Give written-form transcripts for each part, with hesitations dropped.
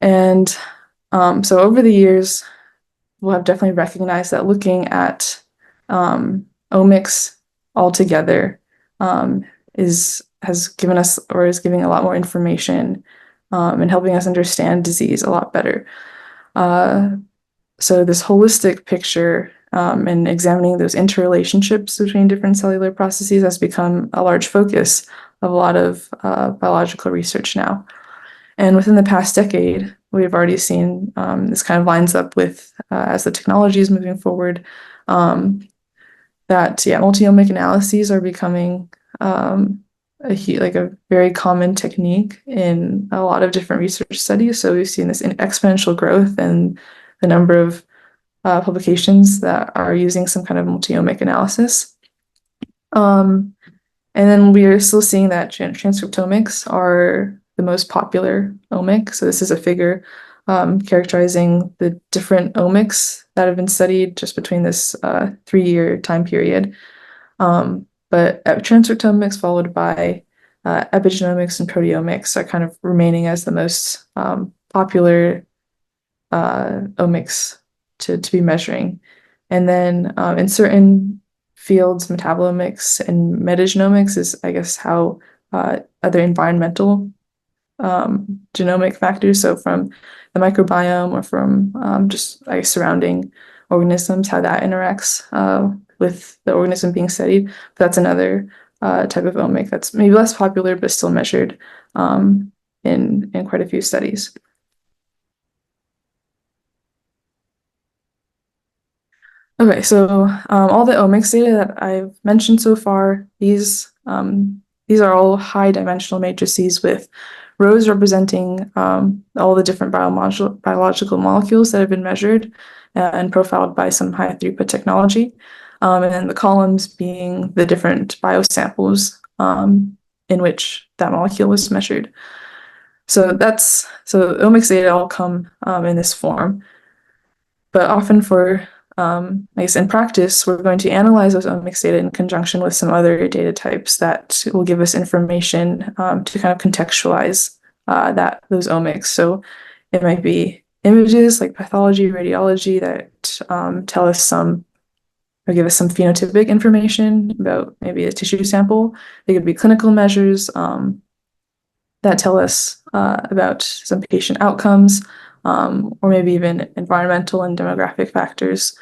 And so over the years, we'll have definitely recognized that looking at omics altogether has given us, or is giving a lot more information and helping us understand disease a lot better. So this holistic picture and examining those interrelationships between different cellular processes has become a large focus of a lot of biological research now. And within the past decade, we've already seen this kind of lines up with, as the technology is moving forward, that, multi-omic analyses are becoming a very common technique in a lot of different research studies. So we've seen this exponential growth in the number of publications that are using some kind of multi-omic analysis. And then we are still seeing that transcriptomics are the most popular omic. So this is a figure characterizing the different omics that have been studied just between this 3-year time period. But transcriptomics followed by epigenomics and proteomics are kind of remaining as the most popular omics to be measuring. And then in certain fields, metabolomics and metagenomics is, I guess, how other environmental genomic factors, so from the microbiome or from just surrounding organisms, how that interacts with the organism being studied. But that's another type of omic that's maybe less popular but still measured in quite a few studies. Okay, so all the omics data that I've mentioned so far, these are all high-dimensional matrices with rows representing all the different biological molecules that have been measured and profiled by some high-throughput technology, and then the columns being the different biosamples in which that molecule was measured. So omics data all come in this form, but often for I guess in practice, we're going to analyze those omics data in conjunction with some other data types that will give us information to kind of contextualize those omics. So it might be images like pathology, radiology that tell us or give us some phenotypic information about maybe a tissue sample. They could be clinical measures that tell us about some patient outcomes, or maybe even environmental and demographic factors.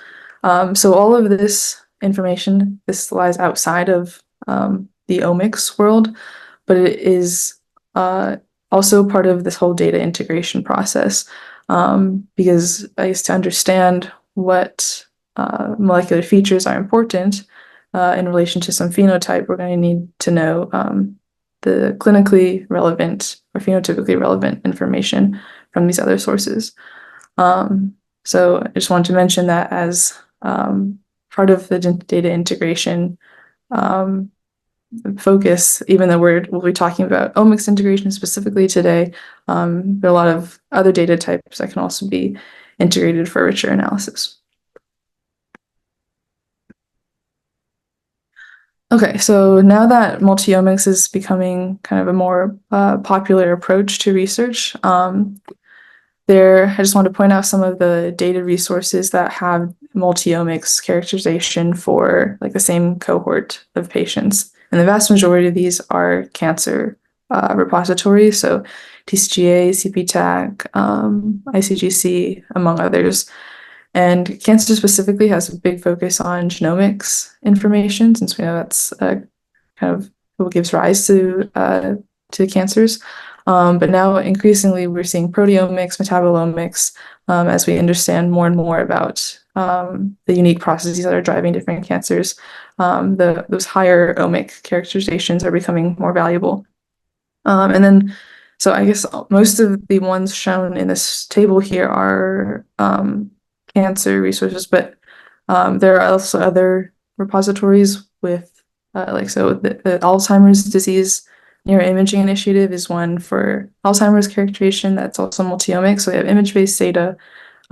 So all of this information, this lies outside of the omics world, but it is also part of this whole data integration process, because I guess to understand what molecular features are important in relation to some phenotype, we're going to need to know the clinically relevant or phenotypically relevant information from these other sources. So I just wanted to mention that as part of the data integration focus, even though we'll be talking about omics integration specifically today, there are a lot of other data types that can also be integrated for richer analysis. Okay, so now that multi-omics is becoming kind of a more popular approach to research, I just want to point out some of the data resources that have multi-omics characterization for like the same cohort of patients. And the vast majority of these are cancer repositories, so TCGA, CPTAC, ICGC, among others. And cancer specifically has a big focus on genomics information, since we know that's kind of what gives rise to cancers. But now increasingly we're seeing proteomics, metabolomics, as we understand more and more about the unique processes that are driving different cancers. Those higher omic characterizations are becoming more valuable. And then, so I guess most of the ones shown in this table here are cancer resources, but there are also other repositories with the Alzheimer's disease neuroimaging initiative is one for Alzheimer's characterization that's also multi-omics. So we have image-based data,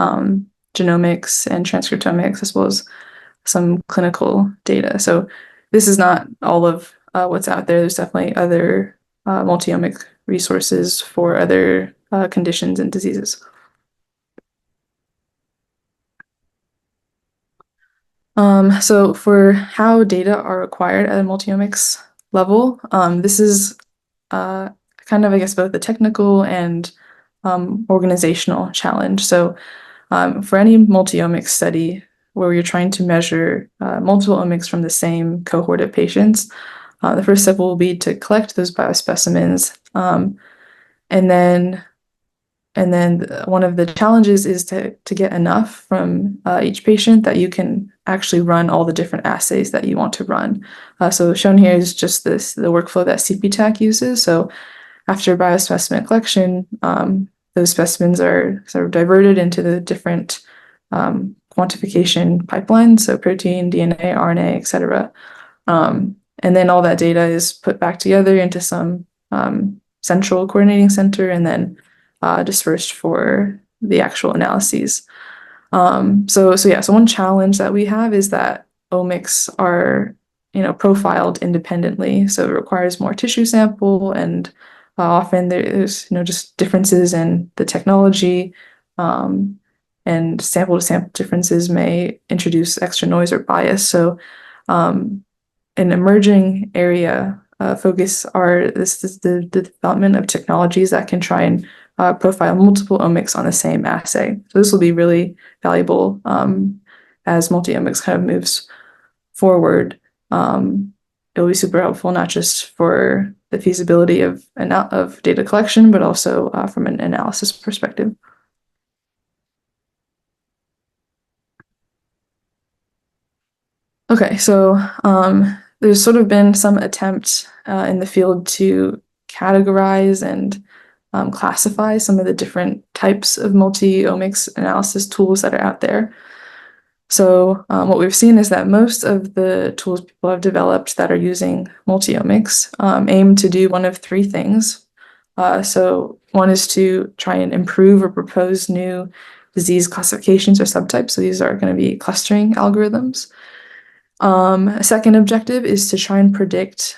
genomics and transcriptomics, as well as some clinical data. So this is not all of what's out there. There's definitely other multi-omic resources for other conditions and diseases. So for how data are acquired at a multi-omics level, this is kind of, I guess, both a technical and organizational challenge. So for any multi-omics study where you're trying to measure multiple omics from the same cohort of patients, the first step will be to collect those biospecimens, and then one of the challenges is to get enough from each patient that you can actually run all the different assays that you want to run. So shown here is just the workflow that CPTAC uses. So after biospecimen collection, those specimens are sort of diverted into the different quantification pipelines, so protein, DNA, RNA, et cetera. And then all that data is put back together into some central coordinating center and then dispersed for the actual analyses. So one challenge that we have is that omics are, profiled independently. So it requires more tissue sample, and often there's, just differences in the technology, and sample to sample differences may introduce extra noise or bias. So an emerging area focus this is the development of technologies that can try and profile multiple omics on the same assay. So this will be really valuable as multi-omics kind of moves forward. It'll be super helpful, not just for the feasibility of data collection, but also from an analysis perspective. Okay, so there's sort of been some attempt in the field to categorize and classify some of the different types of multi-omics analysis tools that are out there. So what we've seen is that most of the tools people have developed that are using multi-omics aim to do one of three things. So one is to try and improve or propose new disease classifications or subtypes. So these are going to be clustering algorithms. A second objective is to try and predict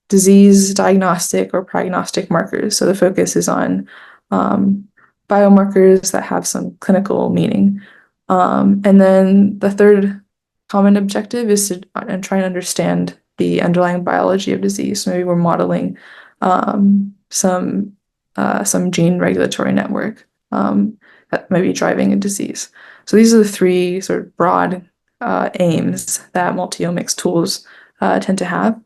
disease diagnostic or prognostic markers. So the focus is on biomarkers that have some clinical meaning. And then the third common objective is to try and understand the underlying biology of disease. So maybe we're modeling some gene regulatory network that may be driving a disease. So these are the three sort of broad aims that multi-omics tools tend to have.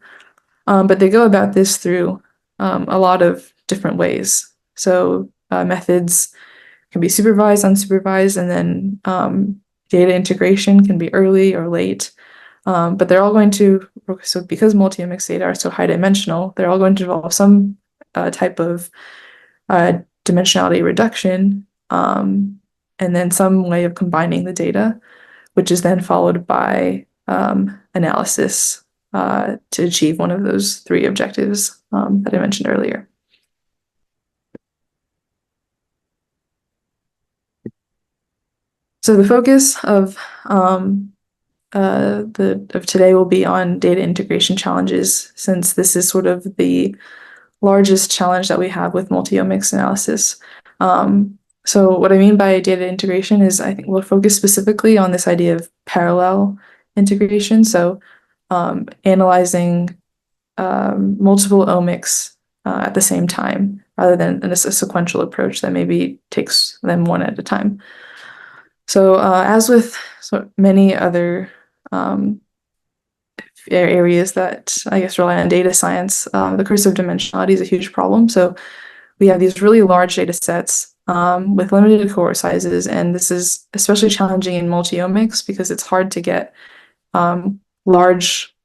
But they go about this through a lot of different ways. So methods can be supervised, unsupervised, and then data integration can be early or late. But they're all going to, so because multi-omics data are so high dimensional, they're all going to involve some type of dimensionality reduction, and then some way of combining the data, which is then followed by analysis to achieve one of those three objectives that I mentioned earlier. So the focus of today will be on data integration challenges, since this is sort of the largest challenge that we have with multi-omics analysis. So what I mean by data integration is I think we'll focus specifically on this idea of parallel integration. So analyzing multiple omics at the same time, rather than a sequential approach that maybe takes them one at a time. So as with many other areas that I guess rely on data science, the curse of dimensionality is a huge problem. So we have these really large data sets with limited cohort sizes, and this is especially challenging in multi-omics because it's hard to get large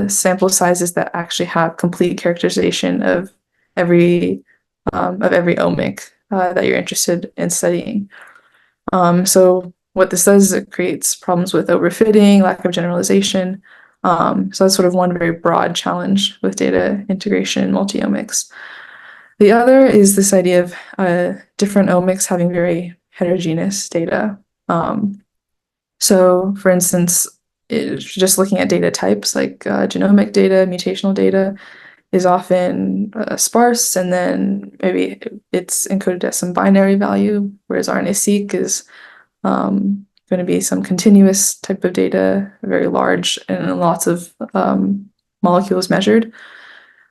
sample sizes that actually have complete characterization of every omic that you're interested in studying. So what this does is it creates problems with overfitting, lack of generalization. So that's sort of one very broad challenge with data integration in multi-omics. The other is this idea of different omics having very heterogeneous data. So for instance, just looking at data types like genomic data, mutational data, is often sparse, and then maybe it's encoded as some binary value, whereas RNA-seq is going to be some continuous type of data, very large, and lots of molecules measured.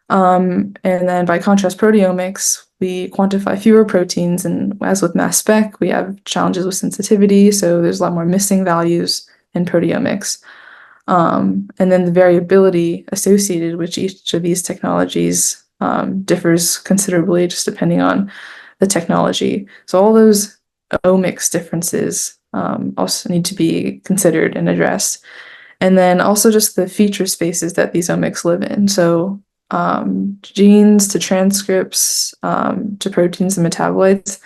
And then by contrast, proteomics, we quantify fewer proteins, and as with mass spec, we have challenges with sensitivity, so there's a lot more missing values in proteomics. And then the variability associated with each of these technologies differs considerably just depending on the technology. So all those omics differences also need to be considered and addressed. And then also just the feature spaces that these omics live in. So genes to transcripts to proteins and metabolites.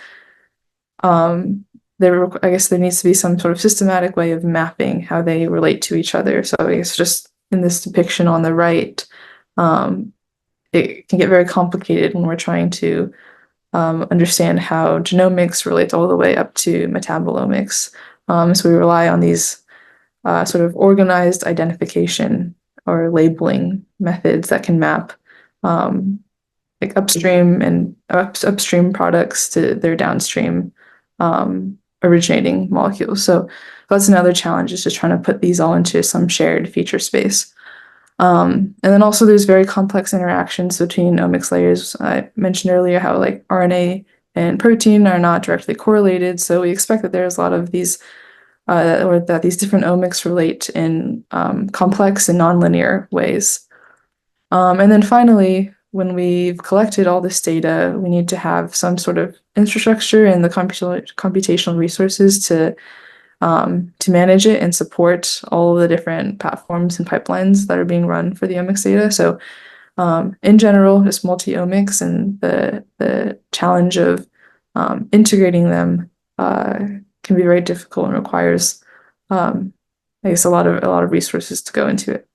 I guess there needs to be some sort of systematic way of mapping how they relate to each other. So I guess just in this depiction on the right, it can get very complicated when we're trying to understand how genomics relates all the way up to metabolomics. So we rely on these sort of organized identification or labeling methods that can map like upstream products to their downstream originating molecules. So that's another challenge, is just trying to put these all into some shared feature space. And then also there's very complex interactions between omics layers. I mentioned earlier how like RNA and protein are not directly correlated. So we expect that there's a lot of these or that these different omics relate in complex and nonlinear ways. And then finally, when we've collected all this data, we need to have some sort of infrastructure and the computational resources to manage it and support all of the different platforms and pipelines that are being run for the omics data. So in general, just multi-omics and the challenge of integrating them can be very difficult and requires, I guess, a lot of resources to go into it.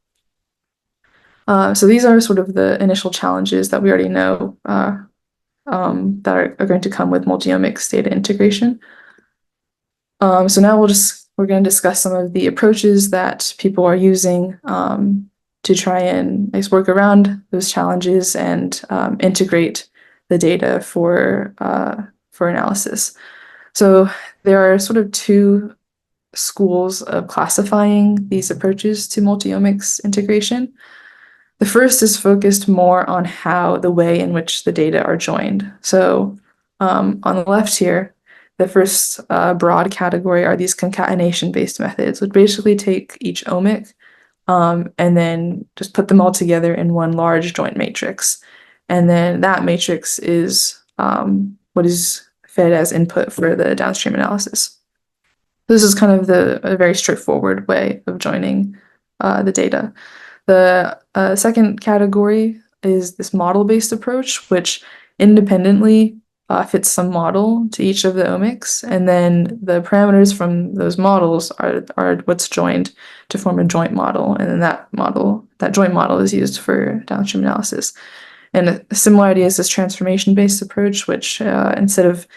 So these are sort of the initial challenges that we already know that are going to come with multi-omics data integration. So now we're going to discuss some of the approaches that people are using to try and work around those challenges and integrate the data for analysis. So there are sort of two schools of classifying these approaches to multi-omics integration. The first is focused more on the way in which the data are joined. So on the left here, the first broad category are these concatenation-based methods, which basically take each omic and then just put them all together in one large joint matrix. And then that matrix is what is fed as input for the downstream analysis. This is kind of a very straightforward way of joining the data. The second category is this model-based approach, which independently fits some model to each of the omics, and then the parameters from those models are what's joined to form a joint model, and then that joint model is used for downstream analysis. And a similarity is this transformation-based approach, which instead of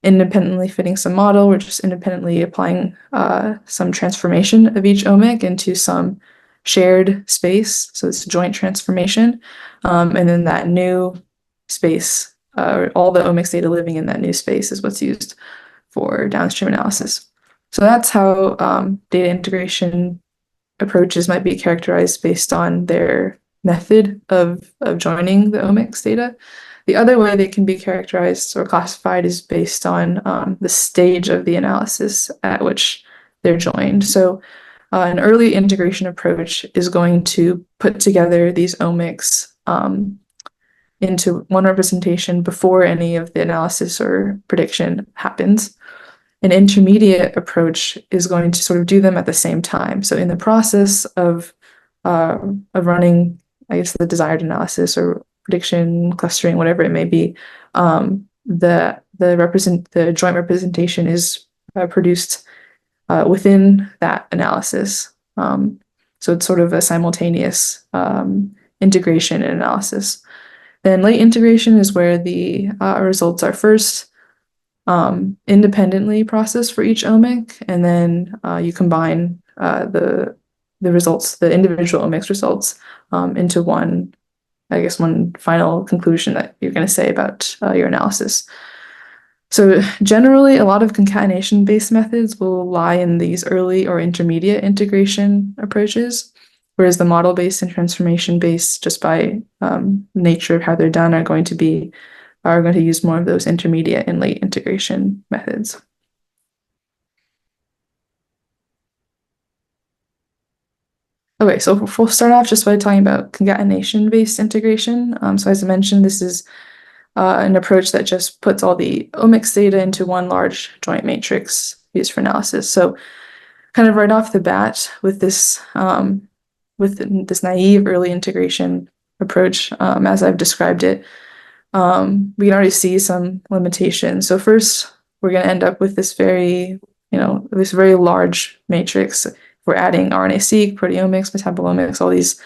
independently fitting some model, we're just independently applying some transformation of each omic into some shared space. So it's a joint transformation. And then that new space, all the omics data living in that new space is what's used for downstream analysis. So that's how data integration approaches might be characterized based on their method of joining the omics data. The other way they can be characterized or classified is based on the stage of the analysis at which they're joined. So an early integration approach is going to put together these omics into one representation before any of the analysis or prediction happens. An intermediate approach is going to sort of do them at the same time. So in the process of running, I guess, the desired analysis or prediction, clustering, whatever it may be, the joint representation is produced within that analysis. So it's sort of a simultaneous integration and analysis. Then late integration is where the results are first independently processed for each omic, and then you combine the results, the individual omics results, into one I guess, one final conclusion that you're going to say about your analysis. So generally, a lot of concatenation-based methods will lie in these early or intermediate integration approaches, whereas the model-based and transformation-based, just by nature of how they're done, are going to use more of those intermediate and late integration methods. Okay, so we'll start off just by talking about concatenation-based integration. So as I mentioned, this is an approach that just puts all the omics data into one large joint matrix used for analysis. So kind of right off the bat with this naive early integration approach, as I've described it, we can already see some limitations. So first, we're going to end up with this very large matrix. We're adding RNA-seq, proteomics, metabolomics, all these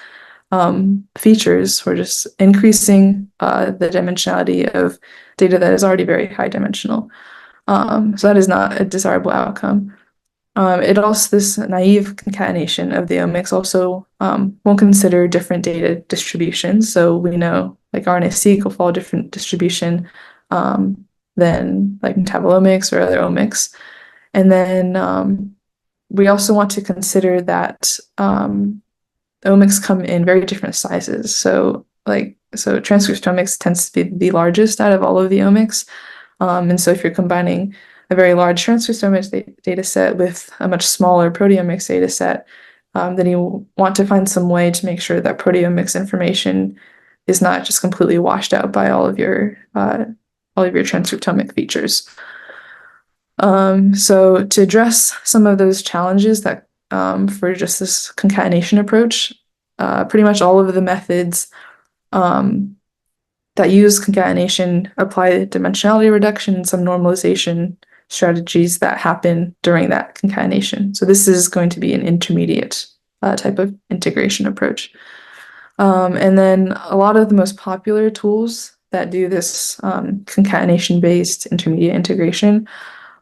features. We're just increasing the dimensionality of data that is already very high dimensional. So that is not a desirable outcome. This naive concatenation of the omics also won't consider different data distributions. So we know like RNA-seq will follow a different distribution than like metabolomics or other omics. And then we also want to consider that omics come in very different sizes. So transcriptomics tends to be the largest out of all of the omics. And so if you're combining a very large transcriptomics data set with a much smaller proteomics data set, then you want to find some way to make sure that proteomics information is not just completely washed out by all of your transcriptomic features. So to address some of those challenges that for just this concatenation approach, pretty much all of the methods that use concatenation apply dimensionality reduction and some normalization strategies that happen during that concatenation. So this is going to be an intermediate type of integration approach. And then a lot of the most popular tools that do this concatenation-based intermediate integration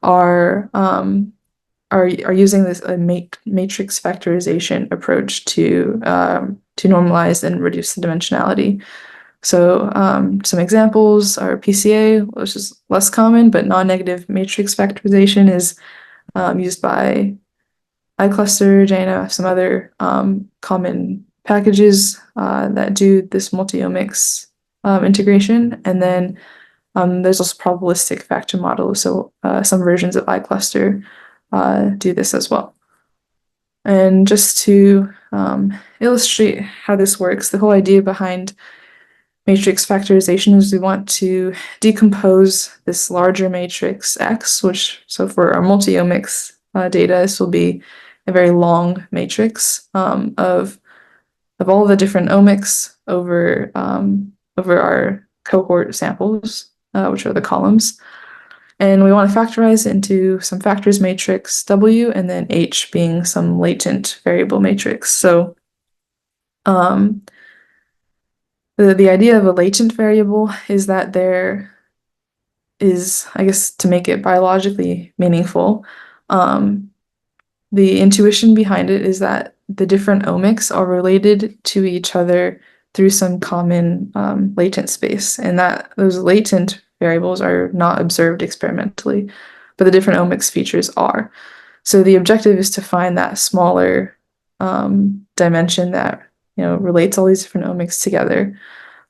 are using this matrix factorization approach to normalize and reduce the dimensionality. So some examples are PCA, which is less common, but non-negative matrix factorization is used by iCluster, JNO, some other common packages that do this multi-omics integration. And then there's also probabilistic factor models. So some versions of iCluster do this as well. And just to illustrate how this works, the whole idea behind matrix factorization is we want to decompose this larger matrix X, so for our multi-omics data, this will be a very long matrix of all the different omics over our cohort samples, which are the columns. And we want to factorize into some factors matrix W, and then H being some latent variable matrix. So the idea of a latent variable is that there is, I guess, to make it biologically meaningful, the intuition behind it is that the different omics are related to each other through some common latent space, and that those latent variables are not observed experimentally, but the different omics features are. So the objective is to find that smaller dimension that relates all these different omics together.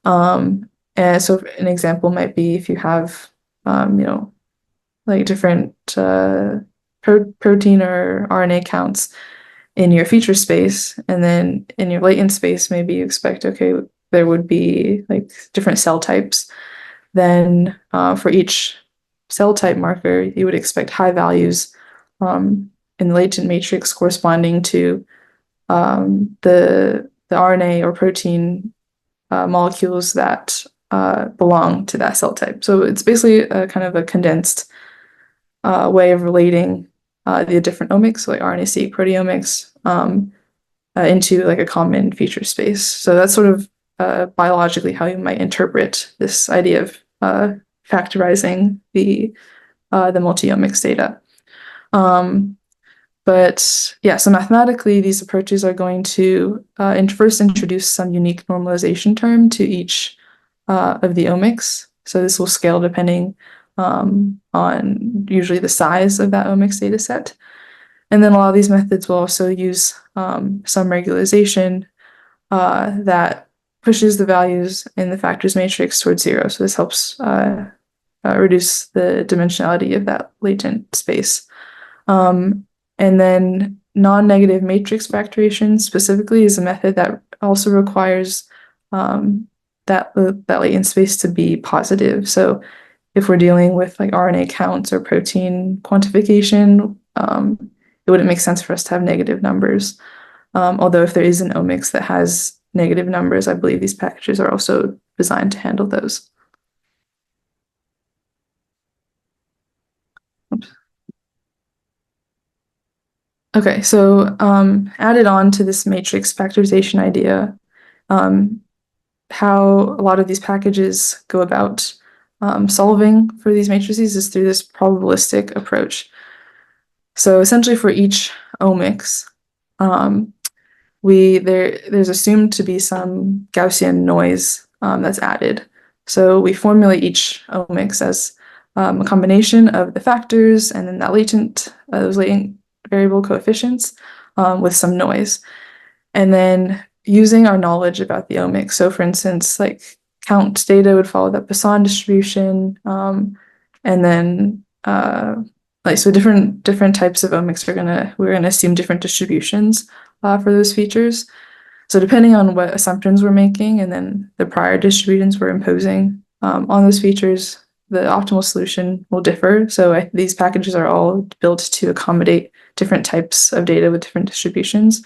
And so an example might be if you have like different protein or RNA counts in your feature space, and then in your latent space, maybe you expect, okay, there would be like different cell types. Then for each cell type marker, you would expect high values in the latent matrix corresponding to the RNA or protein molecules that belong to that cell type. So it's basically a kind of a condensed way of relating the different omics, like RNA-seq, proteomics, into like a common feature space. So that's sort of biologically how you might interpret this idea of factorizing the multi-omics data. But yeah, so mathematically, these approaches are going to first introduce some unique normalization term to each of the omics. So this will scale depending on usually the size of that omics data set. And then a lot of these methods will also use some regularization that pushes the values in the factors matrix towards zero. So this helps reduce the dimensionality of that latent space. And then non-negative matrix factorization specifically is a method that also requires that latent space to be positive. So if we're dealing with like RNA counts or protein quantification, it wouldn't make sense for us to have negative numbers. Although if there is an omics that has negative numbers, I believe these packages are also designed to handle those. Oops. Okay, so added on to this matrix factorization idea, how a lot of these packages go about solving for these matrices is through this probabilistic approach. So essentially for each omics, there's assumed to be some Gaussian noise that's added. So we formulate each omics as a combination of the factors and then those latent variable coefficients with some noise. And then using our knowledge about the omics. So for instance, like count data would follow that Poisson distribution. And then so different types of omics we're gonna assume different distributions for those features. So depending on what assumptions we're making and then the prior distributions we're imposing on those features, the optimal solution will differ. So these packages are all built to accommodate different types of data with different distributions.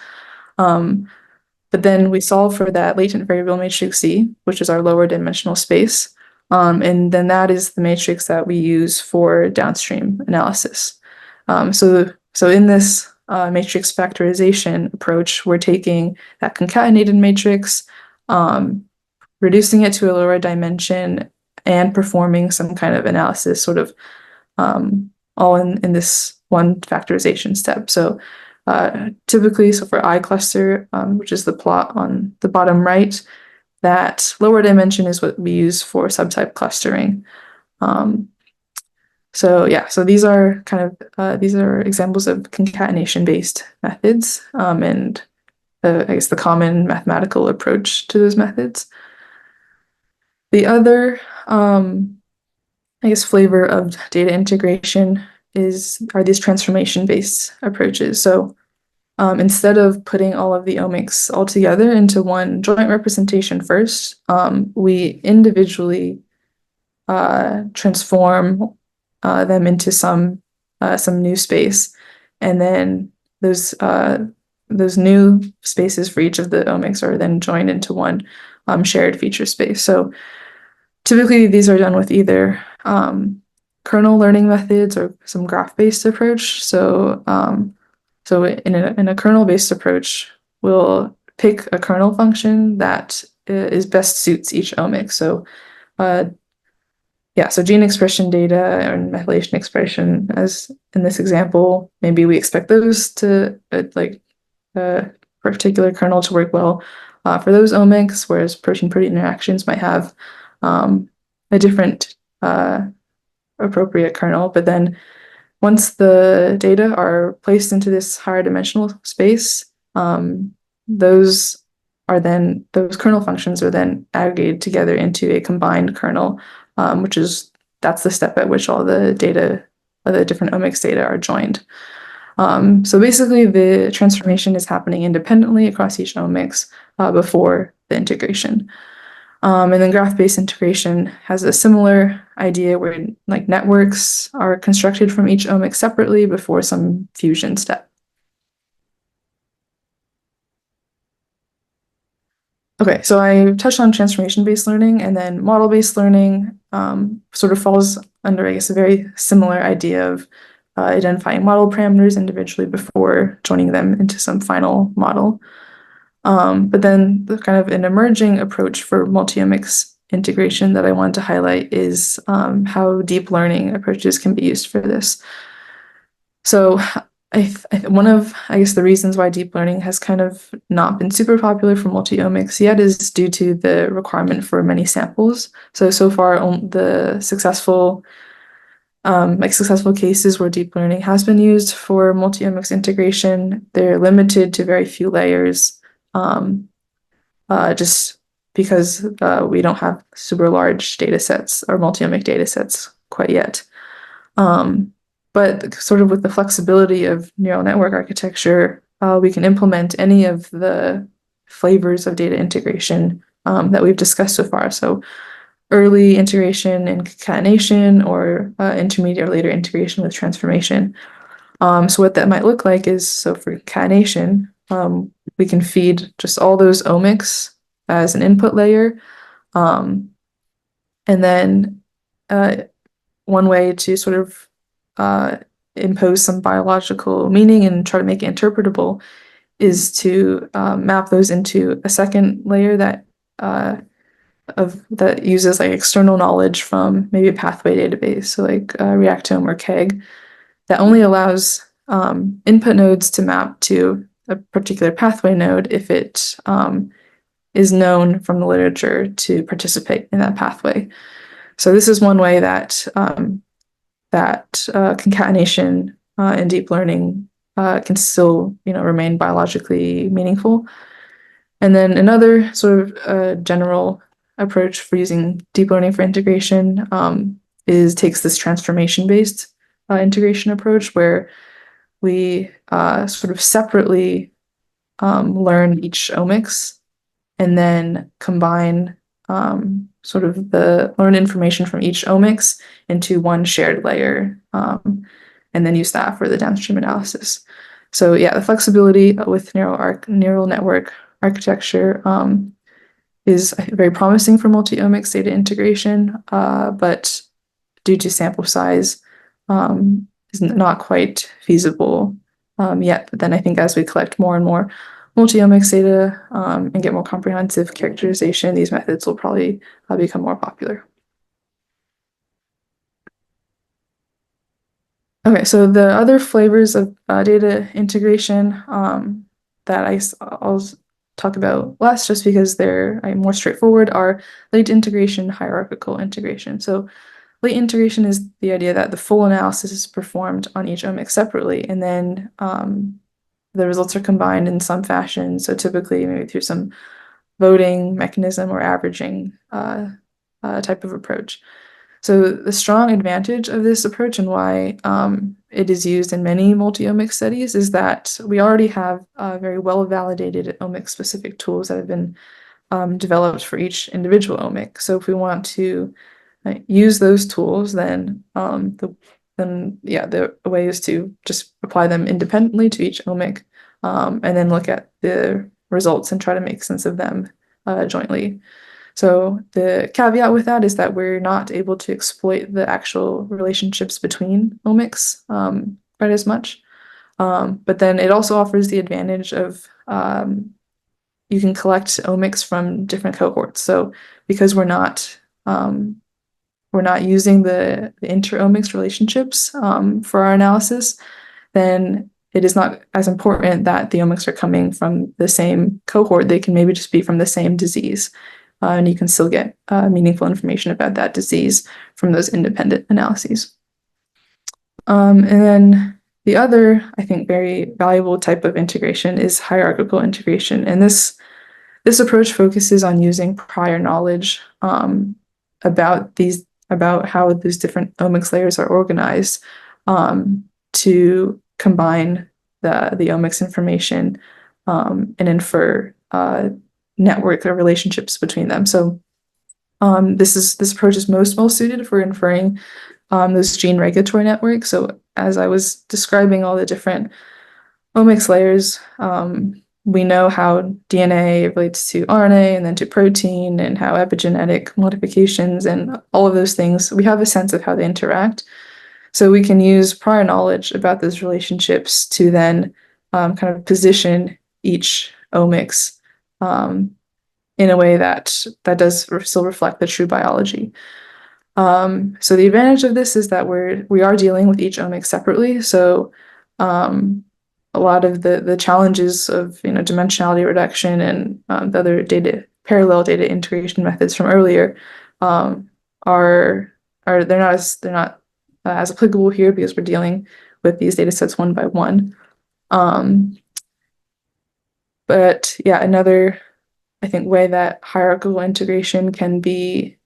But then we solve for that latent variable matrix C, which is our lower dimensional space. And then that is the matrix that we use for downstream analysis. So in this matrix factorization approach, we're taking that concatenated matrix, reducing it to a lower dimension, and performing some kind of analysis sort of all in this one factorization step. So typically, so for I cluster, which is the plot on the bottom right, that lower dimension is what we use for subtype clustering. So these are these are examples of concatenation-based methods, and I guess the common mathematical approach to those methods. The other, I guess, flavor of data integration are these transformation-based approaches. So instead of putting all of the omics all together into one joint representation first, we individually transform them into some new space, and then those new spaces for each of the omics are then joined into one shared feature space. So typically these are done with either kernel learning methods or some graph-based approach. So in a kernel-based approach, we'll pick a kernel function that is best suits each omic. So so gene expression data and methylation expression, as in this example, maybe we expect those to a particular kernel to work well for those omics, whereas protein-protein interactions might have a different appropriate kernel. But then once the data are placed into this higher dimensional space, those kernel functions are then aggregated together into a combined kernel, that's the step at which all the different omics data are joined. So basically the transformation is happening independently across each omics before the integration. And then graph-based integration has a similar idea where like networks are constructed from each omic separately before some fusion step. Okay, so I touched on transformation-based learning, and then model-based learning sort of falls under, I guess, a very similar idea of identifying model parameters individually before joining them into some final model. But then the kind of an emerging approach for multi-omics integration that I wanted to highlight is how deep learning approaches can be used for this. So one of, I guess, the reasons why deep learning has kind of not been super popular for multi-omics yet is due to the requirement for many samples. So far, the successful cases where deep learning has been used for multi-omics integration, they're limited to very few layers, just because we don't have super large data sets or multi-omic data sets quite yet. But sort of with the flexibility of neural network architecture, we can implement any of the flavors of data integration that we've discussed so far. So early integration and concatenation, or intermediate or later integration with transformation. So what that might look like is, so for concatenation, we can feed just all those omics as an input layer. And then one way to sort of impose some biological meaning and try to make it interpretable is to map those into a second layer that uses like external knowledge from maybe a pathway database, so like Reactome or KEGG, that only allows input nodes to map to a particular pathway node if it is known from the literature to participate in that pathway. So this is one way that concatenation in deep learning can still, remain biologically meaningful. And then another sort of general approach for using deep learning for integration takes this transformation-based integration approach, where we sort of separately learn each omics and then combine sort of the learned information from each omics into one shared layer, and then use that for the downstream analysis. So yeah, the flexibility with neural network architecture is very promising for multi-omics data integration, but due to sample size, is not quite feasible yet. But then I think as we collect more and more multi-omics data and get more comprehensive characterization, these methods will probably become more popular. Okay, so the other flavors of data integration that I'll talk about less, just because they're more straightforward, are late integration, hierarchical integration. So late integration is the idea that the full analysis is performed on each omic separately, and then the results are combined in some fashion. So typically maybe through some voting mechanism or averaging type of approach. So the strong advantage of this approach, and why it is used in many multi-omic studies, is that we already have very well-validated omic-specific tools that have been developed for each individual omic. So if we want to use those tools, then the way is to just apply them independently to each omic, and then look at the results and try to make sense of them jointly. So the caveat with that is that we're not able to exploit the actual relationships between omics quite as much. But then it also offers the advantage of you can collect omics from different cohorts. So because we're not using the interomics relationships for our analysis, then it is not as important that the omics are coming from the same cohort. They can maybe just be from the same disease. And you can still get meaningful information about that disease from those independent analyses. And then the other, I think, very valuable type of integration is hierarchical integration. And this approach focuses on using prior knowledge about how these different omics layers are organized to combine the omics information and infer network or relationships between them. So this approach is most well suited for inferring those gene regulatory networks. So as I was describing all the different omics layers, we know how DNA relates to RNA and then to protein, and how epigenetic modifications and all of those things, we have a sense of how they interact. So we can use prior knowledge about those relationships to then kind of position each omics in a way that does still reflect the true biology. So the advantage of this is that we are dealing with each omic separately. So a lot of the challenges of dimensionality reduction and the other parallel data integration methods from earlier are they're not as applicable here because we're dealing with these data sets one by one. But yeah, another I think way that hierarchical integration can be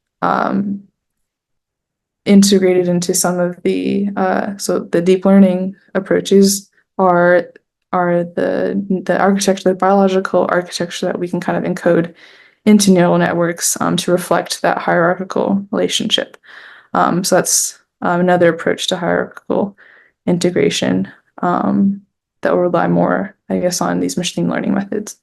integrated into some of the so the deep learning approaches are the architecture, the biological architecture that we can kind of encode into neural networks to reflect that hierarchical relationship. So that's another approach to hierarchical integration that will rely more, I guess, on these machine learning methods.